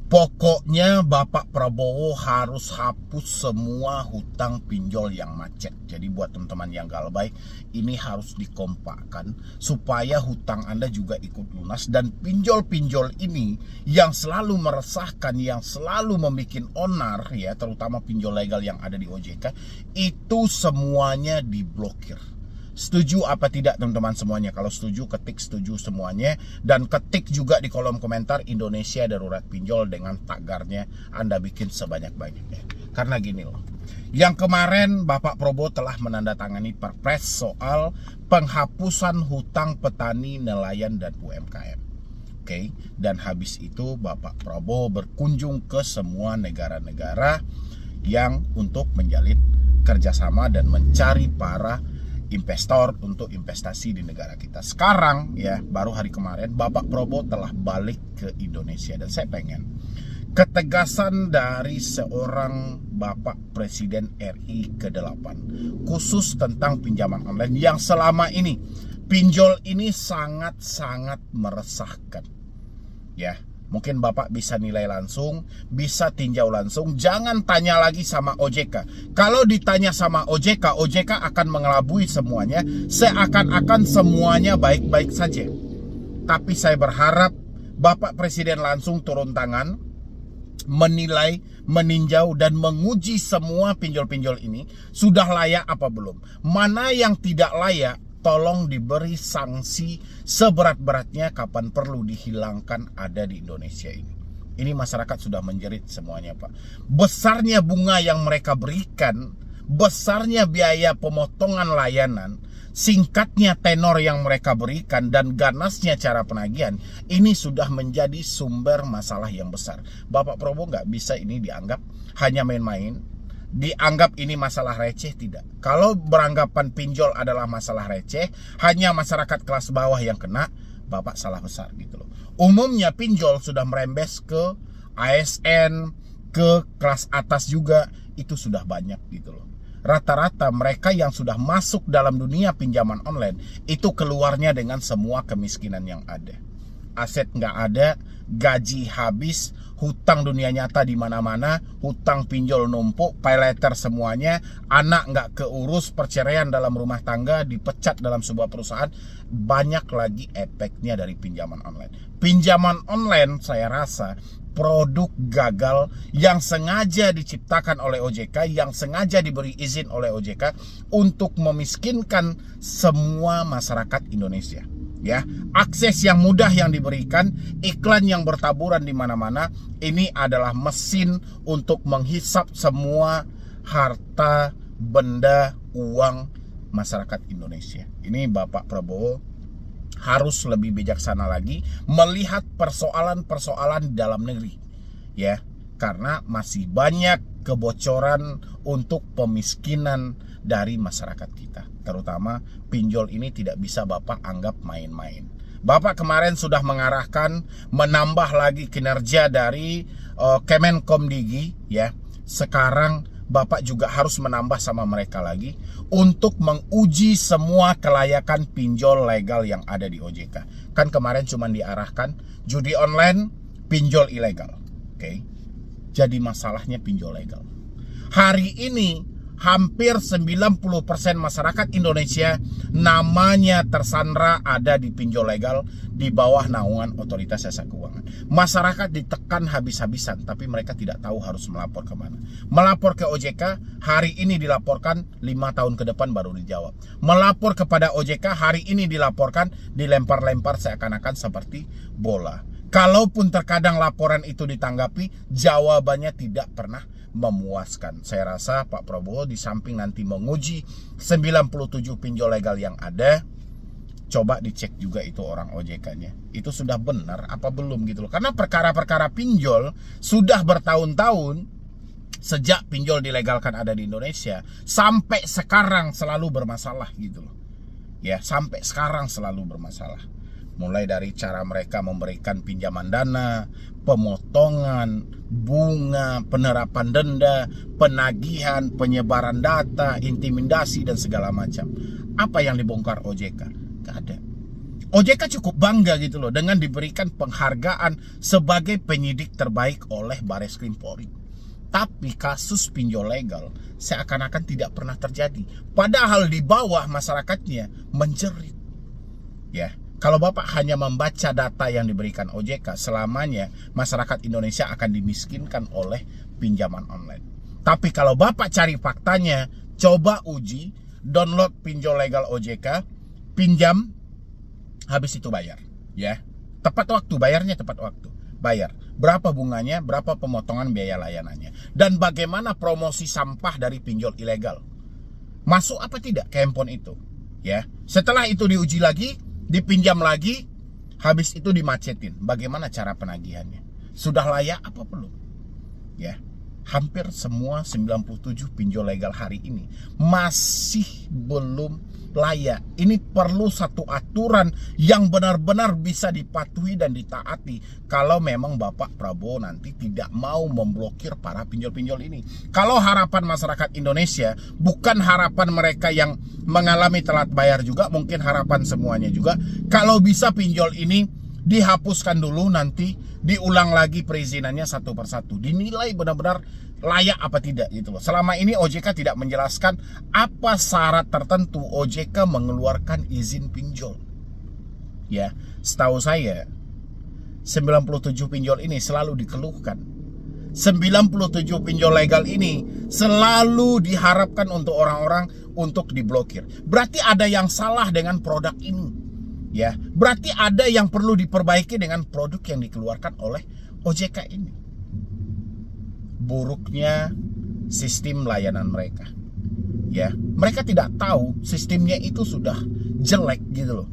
Pokoknya Bapak Prabowo harus hapus semua hutang pinjol yang macet. Jadi buat teman-teman yang galbay, ini harus dikompakkan supaya hutang Anda juga ikut lunas. Dan pinjol-pinjol ini yang selalu meresahkan, yang selalu membuat onar ya, terutama pinjol legal yang ada di OJK, itu semuanya diblokir. Setuju apa tidak teman-teman semuanya? Kalau setuju, ketik setuju semuanya. Dan ketik juga di kolom komentar Indonesia Darurat Pinjol dengan tagarnya Anda bikin sebanyak-banyaknya. Karena gini loh, yang kemarin Bapak Prabowo telah menandatangani perpres soal penghapusan hutang petani, nelayan, dan UMKM. Oke, dan habis itu Bapak Prabowo berkunjung ke semua negara-negara yang untuk menjalin kerjasama dan mencari para investor untuk investasi di negara kita. Sekarang ya, baru hari kemarin Bapak Prabowo telah balik ke Indonesia. Dan saya pengen ketegasan dari seorang Bapak Presiden RI ke-8 khusus tentang pinjaman online yang selama ini pinjol ini sangat-sangat meresahkan. Ya, mungkin Bapak bisa nilai langsung, bisa tinjau langsung. Jangan tanya lagi sama OJK. Kalau ditanya sama OJK, OJK akan mengelabui semuanya, seakan-akan semuanya baik-baik saja. Tapi saya berharap Bapak Presiden langsung turun tangan, menilai, meninjau, dan menguji semua pinjol-pinjol ini sudah layak apa belum. Mana yang tidak layak, tolong diberi sanksi seberat-beratnya, kapan perlu dihilangkan ada di Indonesia ini. Ini masyarakat sudah menjerit semuanya, Pak. Besarnya bunga yang mereka berikan, besarnya biaya pemotongan layanan, singkatnya tenor yang mereka berikan, dan ganasnya cara penagihan, ini sudah menjadi sumber masalah yang besar. Bapak Prabowo nggak bisa ini dianggap hanya main-main, dianggap ini masalah receh. Tidak. Kalau beranggapan pinjol adalah masalah receh, hanya masyarakat kelas bawah yang kena, Bapak salah besar gitu loh. Umumnya pinjol sudah merembes ke ASN, ke kelas atas juga, itu sudah banyak gitu loh. Rata-rata mereka yang sudah masuk dalam dunia pinjaman online itu keluarnya dengan semua kemiskinan yang ada. Aset nggak ada, gaji habis, hutang dunia nyata di mana-mana, hutang pinjol numpuk, pay letter semuanya, anak nggak keurus, perceraian dalam rumah tangga, dipecat dalam sebuah perusahaan. Banyak lagi efeknya dari pinjaman online. Pinjaman online saya rasa produk gagal yang sengaja diciptakan oleh OJK, yang sengaja diberi izin oleh OJK untuk memiskinkan semua masyarakat Indonesia. Ya, akses yang mudah yang diberikan, iklan yang bertaburan di mana-mana, ini adalah mesin untuk menghisap semua harta, benda, uang masyarakat Indonesia. Ini Bapak Prabowo harus lebih bijaksana lagi melihat persoalan-persoalan di dalam negeri. Ya, karena masih banyak kebocoran untuk pemiskinan dari masyarakat kita. Terutama pinjol ini tidak bisa Bapak anggap main-main. Bapak kemarin sudah mengarahkan menambah lagi kinerja dari Kemenkomdigi ya. Sekarang Bapak juga harus menambah sama mereka lagi untuk menguji semua kelayakan pinjol legal yang ada di OJK. Kan kemarin cuma diarahkan judi online, pinjol ilegal. Oke. Jadi masalahnya pinjol legal. Hari ini hampir 90% masyarakat Indonesia namanya tersandra ada di pinjol legal di bawah naungan Otoritas Jasa Keuangan. Masyarakat ditekan habis-habisan, tapi mereka tidak tahu harus melapor kemana. Melapor ke OJK, hari ini dilaporkan, 5 tahun ke depan baru dijawab. Melapor kepada OJK, hari ini dilaporkan, dilempar-lempar seakan-akan seperti bola. Kalaupun terkadang laporan itu ditanggapi, jawabannya tidak pernah memuaskan. Saya rasa Pak Prabowo di samping nanti menguji 97 pinjol legal yang ada, coba dicek juga itu orang OJK-nya. Itu sudah benar apa belum gitu loh. Karena perkara-perkara pinjol sudah bertahun-tahun sejak pinjol dilegalkan ada di Indonesia sampai sekarang selalu bermasalah gitu loh. Ya, sampai sekarang selalu bermasalah. Mulai dari cara mereka memberikan pinjaman dana, pemotongan, bunga, penerapan denda, penagihan, penyebaran data, intimidasi, dan segala macam. Apa yang dibongkar OJK? Gak ada. OJK cukup bangga gitu loh dengan diberikan penghargaan sebagai penyidik terbaik oleh Bareskrim Polri. Tapi kasus pinjol legal seakan-akan tidak pernah terjadi. Padahal di bawah masyarakatnya menjerit. Ya, kalau Bapak hanya membaca data yang diberikan OJK, selamanya masyarakat Indonesia akan dimiskinkan oleh pinjaman online. Tapi kalau Bapak cari faktanya, coba uji, download pinjol legal OJK, pinjam, habis itu bayar, ya. Tepat waktu, bayarnya tepat waktu. Bayar. Berapa bunganya, berapa pemotongan biaya layanannya. Dan bagaimana promosi sampah dari pinjol ilegal. Masuk apa tidak ke handphone itu, ya. Setelah itu diuji lagi, dipinjam lagi, habis itu dimacetin. Bagaimana cara penagihannya? Sudah layak apa belum? Ya. Hampir semua 97 pinjol legal hari ini masih belum layak. Ini perlu satu aturan yang benar-benar bisa dipatuhi dan ditaati kalau memang Bapak Prabowo nanti tidak mau memblokir para pinjol-pinjol ini. Kalau harapan masyarakat Indonesia bukan harapan mereka yang mengalami telat bayar juga, mungkin harapan semuanya juga, kalau bisa pinjol ini dihapuskan dulu, nanti diulang lagi perizinannya satu persatu, dinilai benar-benar layak apa tidak gitu loh. Selama ini OJK tidak menjelaskan apa syarat tertentu OJK mengeluarkan izin pinjol. Ya, setahu saya 97 pinjol ini selalu dikeluhkan. 97 pinjol legal ini selalu diharapkan untuk orang-orang untuk diblokir. Berarti ada yang salah dengan produk ini. Ya, berarti ada yang perlu diperbaiki dengan produk yang dikeluarkan oleh OJK ini. Buruknya sistem layanan mereka. Ya, mereka tidak tahu sistemnya itu sudah jelek gitu loh.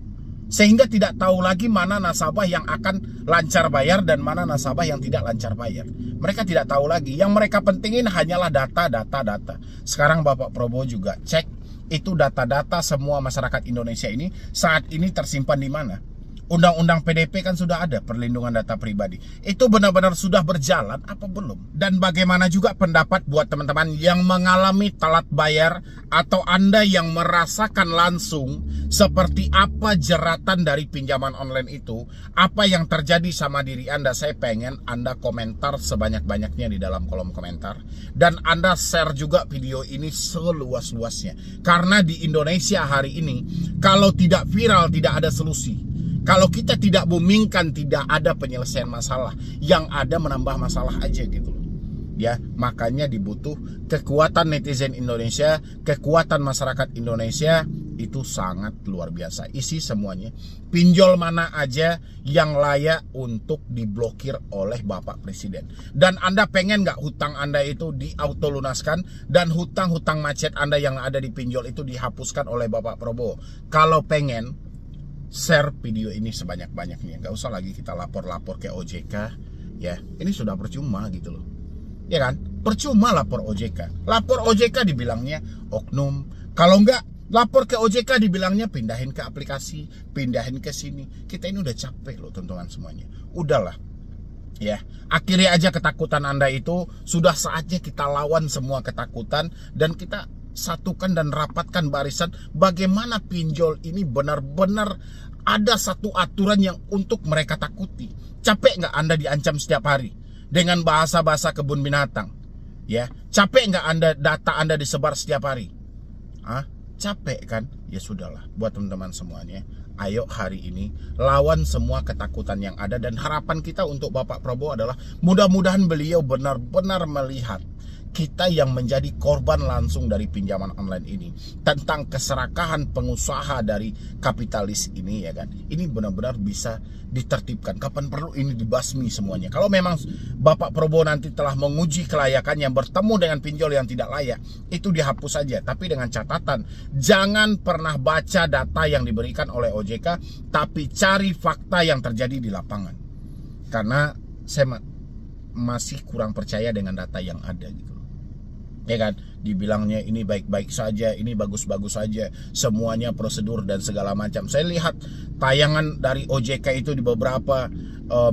Sehingga tidak tahu lagi mana nasabah yang akan lancar bayar dan mana nasabah yang tidak lancar bayar. Mereka tidak tahu lagi. Yang mereka pentingin hanyalah data. Sekarang Bapak Prabowo juga cek itu data-data semua masyarakat Indonesia ini saat ini tersimpan di mana. Undang-undang PDP kan sudah ada, perlindungan data pribadi. Itu benar-benar sudah berjalan apa belum? Dan bagaimana juga pendapat buat teman-teman yang mengalami telat bayar atau Anda yang merasakan langsung seperti apa jeratan dari pinjaman online itu, apa yang terjadi sama diri Anda. Saya pengen Anda komentar sebanyak-banyaknya di dalam kolom komentar. Dan Anda share juga video ini seluas-luasnya. Karena di Indonesia hari ini, kalau tidak viral tidak ada solusi. Kalau kita tidak boomingkan, tidak ada penyelesaian masalah. Yang ada menambah masalah aja gitu loh. Ya, makanya dibutuh kekuatan netizen Indonesia, kekuatan masyarakat Indonesia itu sangat luar biasa. Isi semuanya. Pinjol mana aja yang layak untuk diblokir oleh Bapak Presiden. Dan Anda pengen nggak hutang Anda itu diautolunaskan dan hutang-hutang macet Anda yang ada di pinjol itu dihapuskan oleh Bapak Prabowo? Kalau pengen, share video ini sebanyak-banyaknya. Gak usah lagi kita lapor-lapor ke OJK. Ya, ini sudah percuma gitu loh. Ya kan? Percuma lapor OJK. Lapor OJK dibilangnya oknum. Kalau enggak, lapor ke OJK dibilangnya pindahin ke aplikasi, pindahin ke sini. Kita ini udah capek loh teman-teman semuanya. Udahlah. Ya, akhiri aja ketakutan Anda itu. Sudah saatnya kita lawan semua ketakutan dan kita satukan dan rapatkan barisan. Bagaimana pinjol ini benar-benar ada satu aturan yang untuk mereka takuti. Capek nggak Anda diancam setiap hari dengan bahasa-bahasa kebun binatang? Ya, capek nggak Anda data Anda disebar setiap hari? Capek kan? Ya sudahlah, buat teman-teman semuanya, ayo hari ini lawan semua ketakutan yang ada. Dan harapan kita untuk Bapak Prabowo adalah mudah-mudahan beliau benar-benar melihat kita yang menjadi korban langsung dari pinjaman online ini, tentang keserakahan pengusaha dari kapitalis ini, ya kan? Ini benar-benar bisa ditertibkan. Kapan perlu ini dibasmi semuanya. Kalau memang Bapak Prabowo nanti telah menguji kelayakannya bertemu dengan pinjol yang tidak layak, itu dihapus saja. Tapi dengan catatan, jangan pernah baca data yang diberikan oleh OJK, tapi cari fakta yang terjadi di lapangan. Karena saya masih kurang percaya dengan data yang ada gitu. Ya kan, dibilangnya ini baik-baik saja, ini bagus-bagus saja, semuanya prosedur dan segala macam. Saya lihat tayangan dari OJK itu di beberapa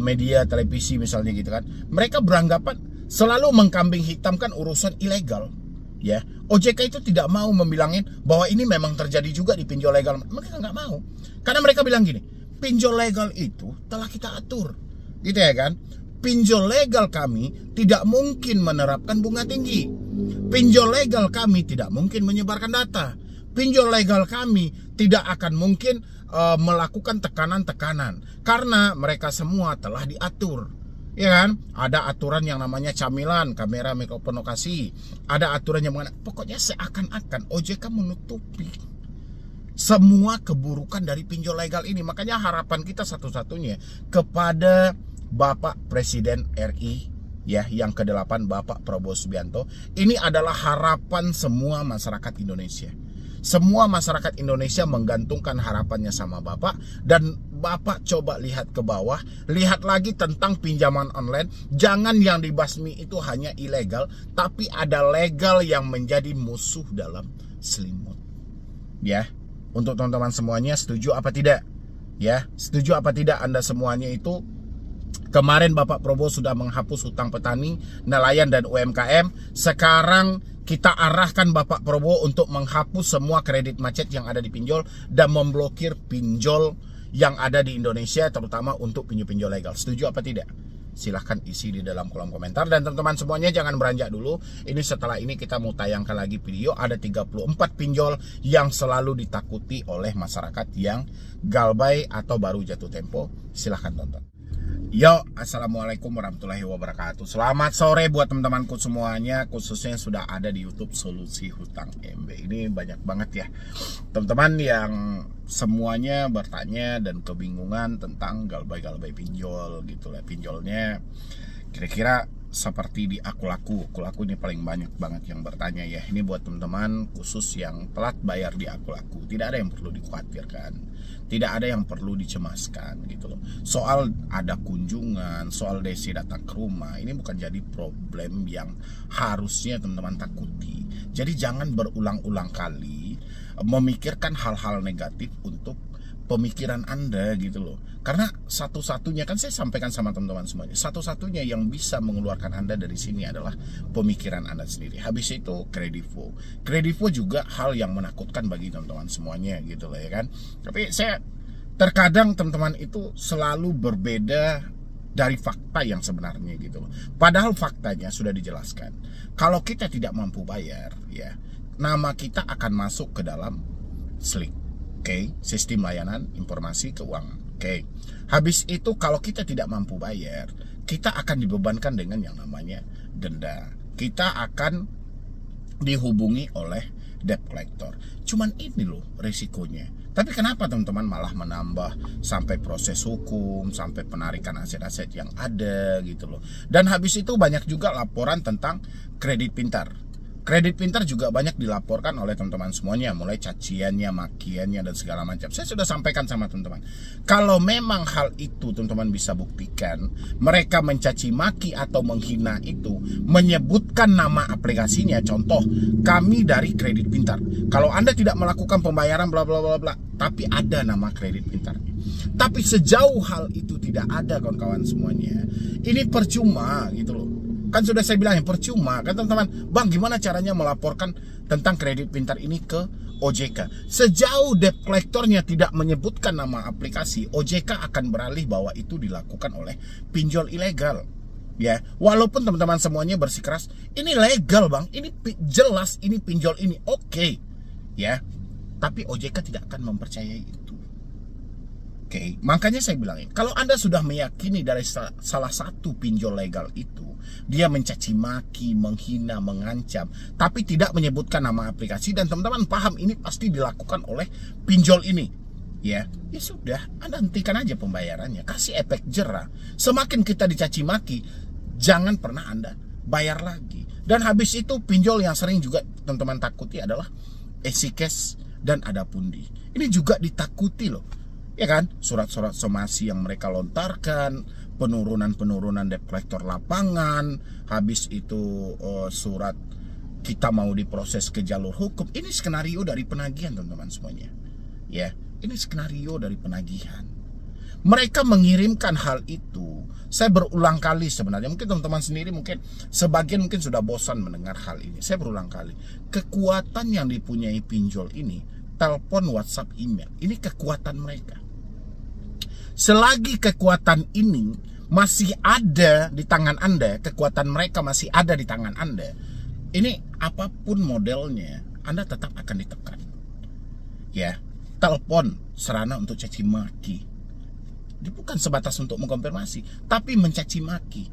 media televisi misalnya gitu kan, mereka beranggapan selalu mengkambing hitamkan urusan ilegal. Ya, OJK itu tidak mau membilangin bahwa ini memang terjadi juga di pinjol legal. Mereka nggak mau, karena mereka bilang gini, pinjol legal itu telah kita atur, gitu ya kan? Pinjol legal kami tidak mungkin menerapkan bunga tinggi. Pinjol legal kami tidak mungkin menyebarkan data. Pinjol legal kami tidak akan mungkin melakukan tekanan-tekanan karena mereka semua telah diatur. Ya kan? Ada aturan yang namanya camilan, kamera mikrofon lokasi. Ada aturan yang mengenai, pokoknya seakan-akan OJK menutupi semua keburukan dari pinjol legal ini. Makanya harapan kita satu-satunya kepada Bapak Presiden RI ya, yang ke-8 Bapak Prabowo Subianto. Ini adalah harapan semua masyarakat Indonesia. Semua masyarakat Indonesia menggantungkan harapannya sama Bapak. Dan Bapak coba lihat ke bawah, lihat lagi tentang pinjaman online. Jangan yang dibasmi itu hanya ilegal, tapi ada legal yang menjadi musuh dalam selimut. Ya, untuk teman-teman semuanya, setuju apa tidak? Ya, setuju apa tidak Anda semuanya itu? Kemarin Bapak Prabowo sudah menghapus hutang petani, nelayan dan UMKM. Sekarang kita arahkan Bapak Prabowo untuk menghapus semua kredit macet yang ada di pinjol dan memblokir pinjol yang ada di Indonesia, terutama untuk pinjol-pinjol legal. Setuju apa tidak? Silahkan isi di dalam kolom komentar. Dan teman-teman semuanya jangan beranjak dulu. Ini setelah ini kita mau tayangkan lagi video. Ada 34 pinjol yang selalu ditakuti oleh masyarakat yang galbay atau baru jatuh tempo. Silahkan tonton. Yo, assalamualaikum warahmatullahi wabarakatuh. Selamat sore buat teman-temanku semuanya, khususnya yang sudah ada di YouTube Solusi Hutang MB. Ini banyak banget ya teman-teman yang semuanya bertanya dan kebingungan tentang galbay-galbay pinjol gitu lah. Pinjolnya kira-kira seperti di Akulaku. Akulaku ini paling banyak banget yang bertanya ya. Ini buat teman-teman khusus yang telat bayar di Akulaku. Tidak ada yang perlu dikhawatirkan. Tidak ada yang perlu dicemaskan gitu loh. Soal ada kunjungan, soal desi datang ke rumah, ini bukan jadi problem yang harusnya teman-teman takuti. Jadi jangan berulang-ulang kali memikirkan hal-hal negatif untuk pemikiran Anda gitu loh. Karena satu-satunya, kan saya sampaikan sama teman-teman semuanya, satu-satunya yang bisa mengeluarkan Anda dari sini adalah pemikiran Anda sendiri. Habis itu kredivo. Kredivo juga hal yang menakutkan bagi teman-teman semuanya gitu loh ya kan. Tapi saya terkadang teman-teman itu selalu berbeda dari fakta yang sebenarnya gitu loh. Padahal faktanya sudah dijelaskan. Kalau kita tidak mampu bayar ya, nama kita akan masuk ke dalam SLIK. Oke, sistem layanan informasi keuangan. Oke, habis itu kalau kita tidak mampu bayar, kita akan dibebankan dengan yang namanya denda. Kita akan dihubungi oleh debt collector. Cuman ini loh resikonya. Tapi kenapa teman-teman malah menambah sampai proses hukum, sampai penarikan aset-aset yang ada gitu loh. Dan habis itu banyak juga laporan tentang kredit pintar. Kredit pintar juga banyak dilaporkan oleh teman-teman semuanya, mulai caciannya, makiannya, dan segala macam. Saya sudah sampaikan sama teman-teman, kalau memang hal itu teman-teman bisa buktikan, mereka mencaci maki atau menghina itu, menyebutkan nama aplikasinya, contoh, kami dari kredit pintar. Kalau Anda tidak melakukan pembayaran bla bla bla bla, tapi ada nama kredit pintar. Tapi sejauh hal itu tidak ada kawan-kawan semuanya, ini percuma gitu loh. Kan sudah saya bilang percuma kan teman-teman. Bang, gimana caranya melaporkan tentang kredit pintar ini ke OJK? Sejauh debt collectornya tidak menyebutkan nama aplikasi, OJK akan beralih bahwa itu dilakukan oleh pinjol ilegal. Ya, walaupun teman-teman semuanya bersikeras ini legal bang, ini jelas ini pinjol ini oke. Ya, tapi OJK tidak akan mempercayai itu. Oke, makanya saya bilangin, kalau Anda sudah meyakini dari salah satu pinjol legal itu, dia mencaci maki, menghina, mengancam, tapi tidak menyebutkan nama aplikasi, dan teman-teman paham ini pasti dilakukan oleh pinjol ini, ya sudah, Anda hentikan aja pembayarannya, kasih efek jerah. Semakin kita dicaci maki, jangan pernah Anda bayar lagi. Dan habis itu pinjol yang sering juga teman-teman takuti adalah EasyCash dan ada pundi. Ini juga ditakuti loh. Ya kan, surat-surat somasi yang mereka lontarkan, penurunan debt collector lapangan, habis itu surat kita mau diproses ke jalur hukum. Ini skenario dari penagihan teman-teman semuanya. Ya, ini skenario dari penagihan. Mereka mengirimkan hal itu. Saya berulang kali sebenarnya, mungkin teman-teman sendiri mungkin sebagian mungkin sudah bosan mendengar hal ini. Saya berulang kali. Kekuatan yang dipunyai pinjol ini, telepon, WhatsApp, email, ini kekuatan mereka. selagi kekuatan ini masih ada di tangan Anda, kekuatan mereka masih ada di tangan Anda, ini apapun modelnya, Anda tetap akan ditekan. Ya, telepon sarana untuk caci maki. Dia bukan sebatas untuk mengkonfirmasi, tapi mencaci maki.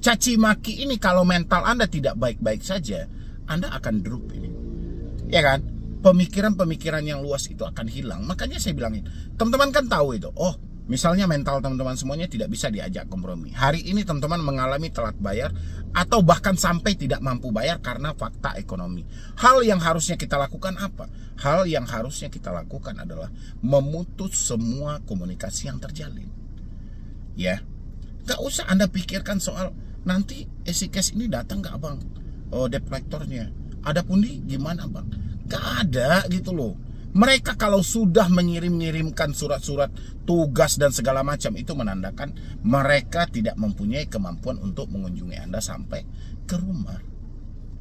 Caci maki ini kalau mental Anda tidak baik-baik saja, Anda akan drop ini. Ya kan? Pemikiran-pemikiran yang luas itu akan hilang. Makanya saya bilangin, teman-teman kan tahu itu. Oh, misalnya mental teman-teman semuanya tidak bisa diajak kompromi. Hari ini teman-teman mengalami telat bayar atau bahkan sampai tidak mampu bayar karena fakta ekonomi. Hal yang harusnya kita lakukan apa? Hal yang harusnya kita lakukan adalah memutus semua komunikasi yang terjalin. Ya, gak usah Anda pikirkan soal nanti EasyCash ini datang gak bang? Oh, debt collectornya. Ada pundi gimana bang? Gak ada gitu loh. Mereka kalau sudah mengirimkan surat-surat tugas dan segala macam, itu menandakan mereka tidak mempunyai kemampuan untuk mengunjungi Anda sampai ke rumah.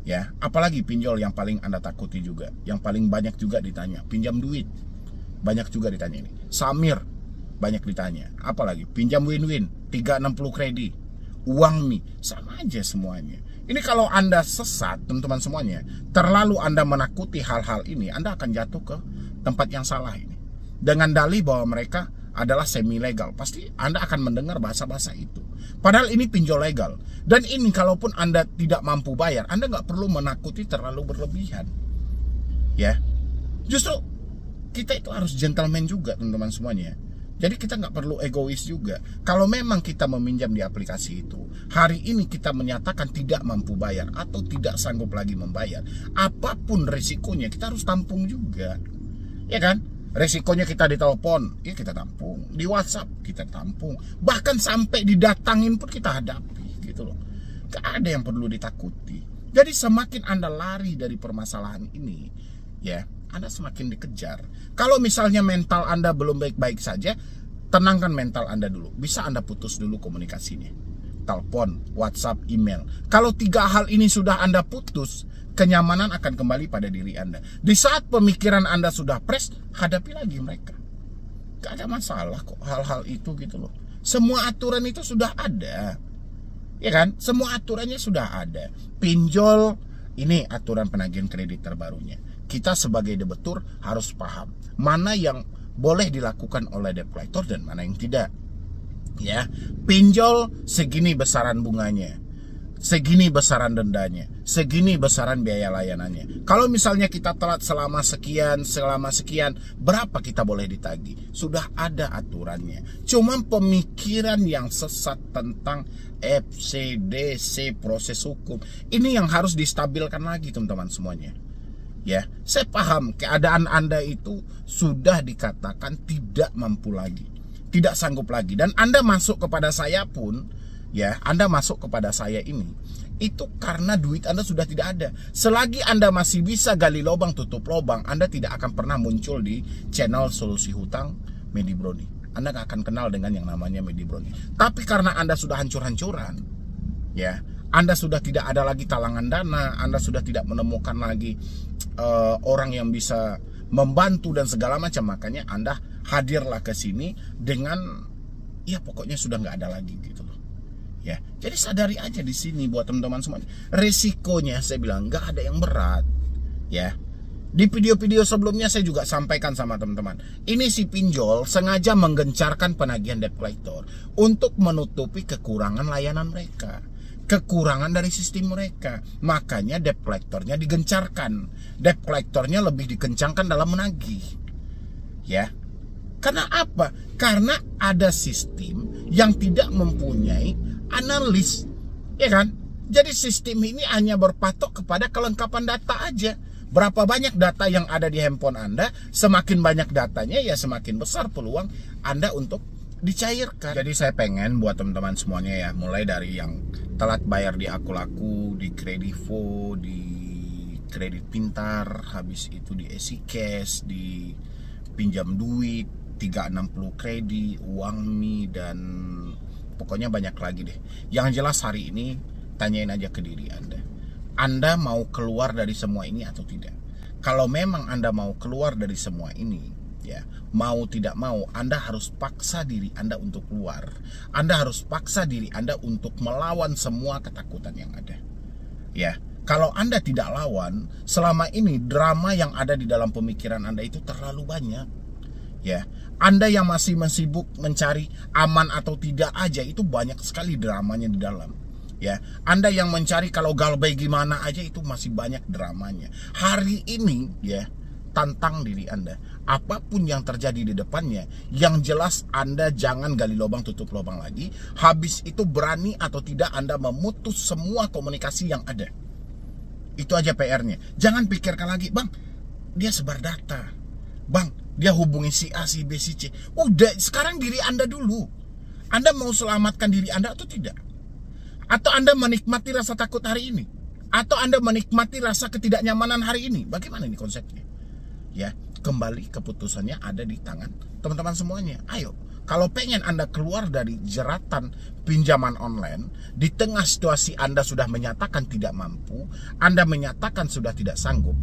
Ya, apalagi pinjol yang paling Anda takuti juga, yang paling banyak juga ditanya, pinjam duit. Banyak juga ditanya ini. Samir banyak ditanya. Apalagi pinjam win-win 360 kredit. Uang nih, sama aja semuanya. Ini kalau Anda sesat, teman-teman semuanya, terlalu Anda menakuti hal-hal ini, Anda akan jatuh ke tempat yang salah ini. Dengan dalih bahwa mereka adalah semi legal, pasti Anda akan mendengar bahasa-bahasa itu. Padahal ini pinjol legal. Dan ini kalaupun Anda tidak mampu bayar, Anda nggak perlu menakuti terlalu berlebihan. Ya, justru kita itu harus gentleman juga, teman-teman semuanya. Jadi kita nggak perlu egois juga. Kalau memang kita meminjam di aplikasi itu, hari ini kita menyatakan tidak mampu bayar atau tidak sanggup lagi membayar, apapun resikonya kita harus tampung juga. Ya kan? Resikonya kita ditelepon, ya kita tampung. Di WhatsApp kita tampung. Bahkan sampai didatangin pun kita hadapi gitu loh. Gak ada yang perlu ditakuti. Jadi semakin Anda lari dari permasalahan ini, ya, Anda semakin dikejar. Kalau misalnya mental Anda belum baik-baik saja, tenangkan mental Anda dulu. Bisa Anda putus dulu komunikasinya. Telepon, WhatsApp, email. Kalau 3 hal ini sudah Anda putus, kenyamanan akan kembali pada diri Anda. Di saat pemikiran Anda sudah fresh, hadapi lagi mereka. Gak ada masalah kok hal-hal itu gitu loh. Semua aturan itu sudah ada. Ya kan? Semua aturannya sudah ada. Pinjol, ini aturan penagihan kredit terbarunya. Kita sebagai debitur harus paham mana yang boleh dilakukan oleh debt collector dan mana yang tidak. Ya, pinjol segini besaran bunganya, segini besaran dendanya, segini besaran biaya layanannya. Kalau misalnya kita telat selama sekian, berapa kita boleh ditagih? Sudah ada aturannya. Cuma pemikiran yang sesat tentang FCDC, proses hukum, ini yang harus distabilkan lagi teman-teman semuanya. Ya, saya paham keadaan Anda itu sudah dikatakan tidak mampu lagi, tidak sanggup lagi, dan Anda masuk kepada saya pun, ya, Anda masuk kepada saya ini, itu karena duit Anda sudah tidak ada. Selagi Anda masih bisa gali lubang tutup lubang, Anda tidak akan pernah muncul di channel Solusi Hutang Medi Brony. Anda gak akan kenal dengan yang namanya Medi Brony. Tapi karena Anda sudah hancur-hancuran, ya, Anda sudah tidak ada lagi talangan dana, Anda sudah tidak menemukan lagi orang yang bisa membantu dan segala macam, makanya Anda hadirlah ke sini dengan, ya pokoknya sudah nggak ada lagi gitu loh. Ya, jadi sadari aja di sini buat teman-teman semuanya. Resikonya saya bilang nggak ada yang berat. Ya, di video-video sebelumnya saya juga sampaikan sama teman-teman. Ini si pinjol sengaja menggencarkan penagihan debt collector untuk menutupi kekurangan layanan mereka, kekurangan dari sistem mereka. Makanya debt collectornya digencarkan, debt collectornya lebih dikencangkan dalam menagih. Ya, karena apa? Karena ada sistem yang tidak mempunyai analis, ya kan? Jadi sistem ini hanya berpatok kepada kelengkapan data aja. Berapa banyak data yang ada di handphone Anda, semakin banyak datanya, ya semakin besar peluang Anda untuk dicairkan. Jadi saya pengen buat teman-teman semuanya ya, mulai dari yang telat bayar di Aku-Laku, di Kredivo, di Kredit Pintar, habis itu di EasyCash, di pinjam duit, 360 kredit, Uangmi, dan pokoknya banyak lagi deh. Yang jelas hari ini tanyain aja ke diri Anda. Anda mau keluar dari semua ini atau tidak? Kalau memang Anda mau keluar dari semua ini, Ya, mau tidak mau Anda harus paksa diri Anda untuk keluar. Anda harus paksa diri Anda untuk melawan semua ketakutan yang ada. Ya, kalau Anda tidak lawan, selama ini drama yang ada di dalam pemikiran Anda itu terlalu banyak. Ya, Anda yang masih sibuk mencari aman atau tidak aja, itu banyak sekali dramanya di dalam. Ya, Anda yang mencari kalau galbay gimana aja, itu masih banyak dramanya. Hari ini ya, tantang diri Anda. Apapun yang terjadi di depannya, yang jelas Anda jangan gali lubang tutup lubang lagi. Habis itu berani atau tidak Anda memutus semua komunikasi yang ada. Itu aja PR-nya. Jangan pikirkan lagi, bang, dia sebar data, bang, dia hubungi si A, si B, si C. Udah, sekarang diri Anda dulu. Anda mau selamatkan diri Anda atau tidak? Atau Anda menikmati rasa takut hari ini? Atau Anda menikmati rasa ketidaknyamanan hari ini? Bagaimana ini konsepnya? Ya, kembali keputusannya ada di tangan teman-teman semuanya. Ayo, kalau pengen Anda keluar dari jeratan pinjaman online, di tengah situasi Anda sudah menyatakan tidak mampu, Anda menyatakan sudah tidak sanggup,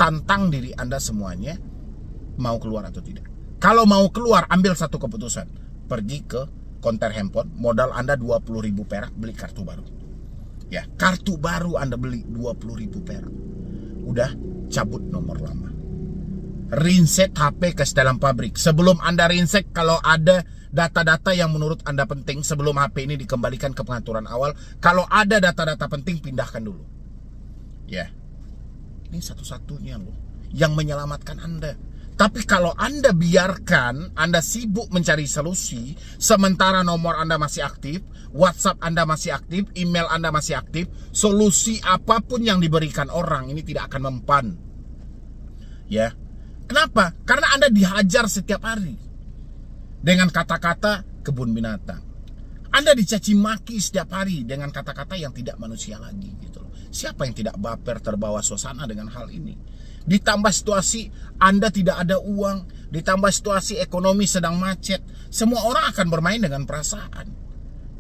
tantang diri Anda semuanya, mau keluar atau tidak. Kalau mau keluar, ambil satu keputusan. Pergi ke konter handphone, modal Anda 20.000 perak, beli kartu baru. Ya, kartu baru Anda beli 20.000 perak. Udah, cabut nomor lama. Rinset HP ke setelan pabrik. Sebelum Anda rinset, kalau ada data-data yang menurut Anda penting, sebelum HP ini dikembalikan ke pengaturan awal, kalau ada data-data penting, pindahkan dulu. Ya, ini satu-satunya loh yang menyelamatkan Anda. Tapi kalau Anda biarkan, Anda sibuk mencari solusi, sementara nomor Anda masih aktif, WhatsApp Anda masih aktif, email Anda masih aktif, solusi apapun yang diberikan orang ini tidak akan mempan. Ya, kenapa? Karena Anda dihajar setiap hari dengan kata-kata kebun binatang. Anda dicaci maki setiap hari dengan kata-kata yang tidak manusia lagi gitu loh. Siapa yang tidak baper terbawa suasana dengan hal ini? Ditambah situasi Anda tidak ada uang, ditambah situasi ekonomi sedang macet, semua orang akan bermain dengan perasaan.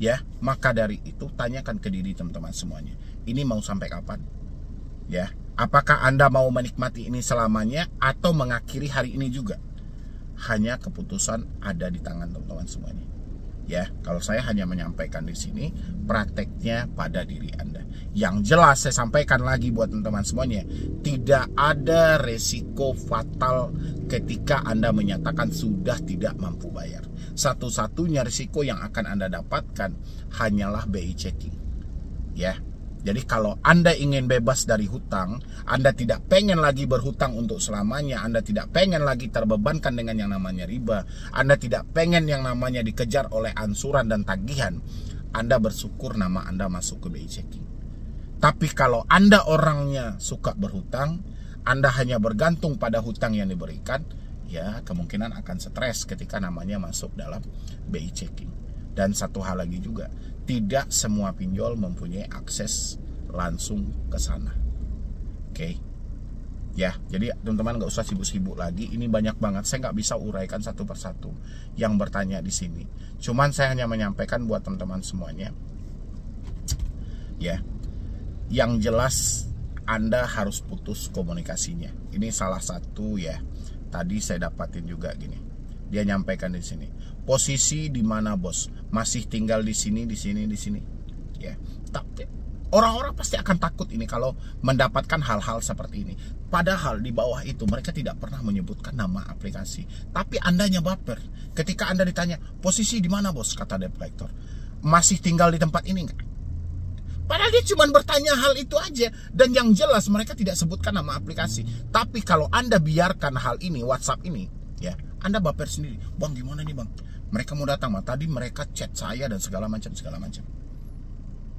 Ya, maka dari itu tanyakan ke diri teman-teman semuanya. Ini mau sampai kapan? Ya, apakah Anda mau menikmati ini selamanya atau mengakhiri hari ini juga? Hanya keputusan ada di tangan teman-teman semuanya. Ya, kalau saya hanya menyampaikan di sini, prakteknya pada diri Anda. Yang jelas saya sampaikan lagi buat teman-teman semuanya, tidak ada resiko fatal ketika Anda menyatakan sudah tidak mampu bayar. Satu-satunya risiko yang akan Anda dapatkan hanyalah BI checking. Ya. Jadi kalau Anda ingin bebas dari hutang, Anda tidak pengen lagi berhutang untuk selamanya, Anda tidak pengen lagi terbebankan dengan yang namanya riba, Anda tidak pengen yang namanya dikejar oleh ansuran dan tagihan, Anda bersyukur nama Anda masuk ke BI checking. Tapi kalau Anda orangnya suka berhutang, Anda hanya bergantung pada hutang yang diberikan, ya kemungkinan akan stres ketika namanya masuk dalam BI checking. Dan satu hal lagi juga, tidak semua pinjol mempunyai akses langsung ke sana. Oke. Ya, jadi teman-teman nggak usah sibuk-sibuk lagi. Ini banyak banget, saya nggak bisa uraikan satu persatu yang bertanya di sini. Cuman saya hanya menyampaikan buat teman-teman semuanya. Ya, yang jelas Anda harus putus komunikasinya. Ini salah satu ya. Tadi saya dapatin juga gini. Dia nyampaikan di sini. Posisi di mana bos? Masih tinggal di sini, di sini, di sini. Ya, tapi orang-orang pasti akan takut ini kalau mendapatkan hal-hal seperti ini. Padahal di bawah itu mereka tidak pernah menyebutkan nama aplikasi. Tapi Andanya baper. Ketika Anda ditanya, posisi di mana bos? Kata debt collector. Masih tinggal di tempat ini enggak? Padahal dia cuma bertanya hal itu aja. Dan yang jelas mereka tidak sebutkan nama aplikasi. Tapi kalau Anda biarkan hal ini, WhatsApp ini, ya, Anda baper sendiri. Bang, gimana nih bang? Mereka mau datang, tadi mereka chat saya dan segala macam.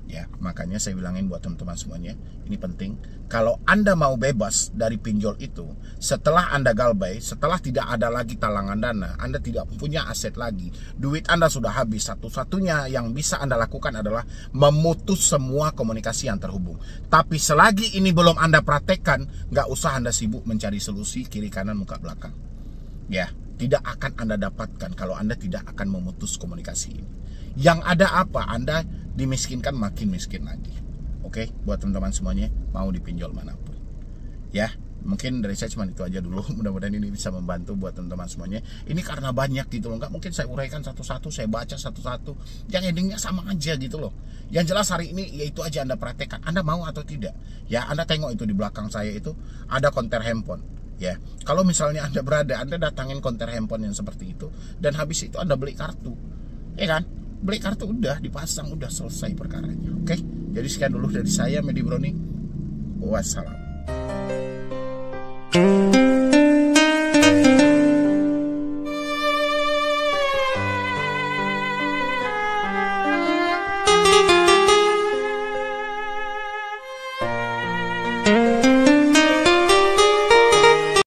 Ya, makanya saya bilangin buat teman-teman semuanya, ini penting. Kalau Anda mau bebas dari pinjol itu, setelah Anda galbay, setelah tidak ada lagi talangan dana, Anda tidak punya aset lagi, duit Anda sudah habis, satu-satunya yang bisa Anda lakukan adalah memutus semua komunikasi yang terhubung. Tapi selagi ini belum Anda praktekkan, nggak usah Anda sibuk mencari solusi kiri kanan muka belakang. Ya, tidak akan Anda dapatkan kalau Anda tidak akan memutus komunikasi ini. Yang ada apa? Anda dimiskinkan makin miskin lagi. Oke, buat teman-teman semuanya, mau dipinjol manapun. Ya, Mungkin dari saya cuma itu aja dulu. Mudah-mudahan ini bisa membantu buat teman-teman semuanya. Ini karena banyak gitu loh, nggak mungkin saya uraikan satu-satu, saya baca satu-satu yang endingnya sama aja gitu loh. Yang jelas hari ini yaitu aja Anda praktekkan, Anda mau atau tidak. Ya, Anda tengok itu di belakang saya itu ada konter handphone. Ya, kalau misalnya Anda berada, Anda datangin konter handphone yang seperti itu, dan habis itu Anda beli kartu, ya kan? Beli kartu udah dipasang, udah selesai perkaranya. Oke, jadi sekian dulu dari saya, Medi Browning. Wassalam.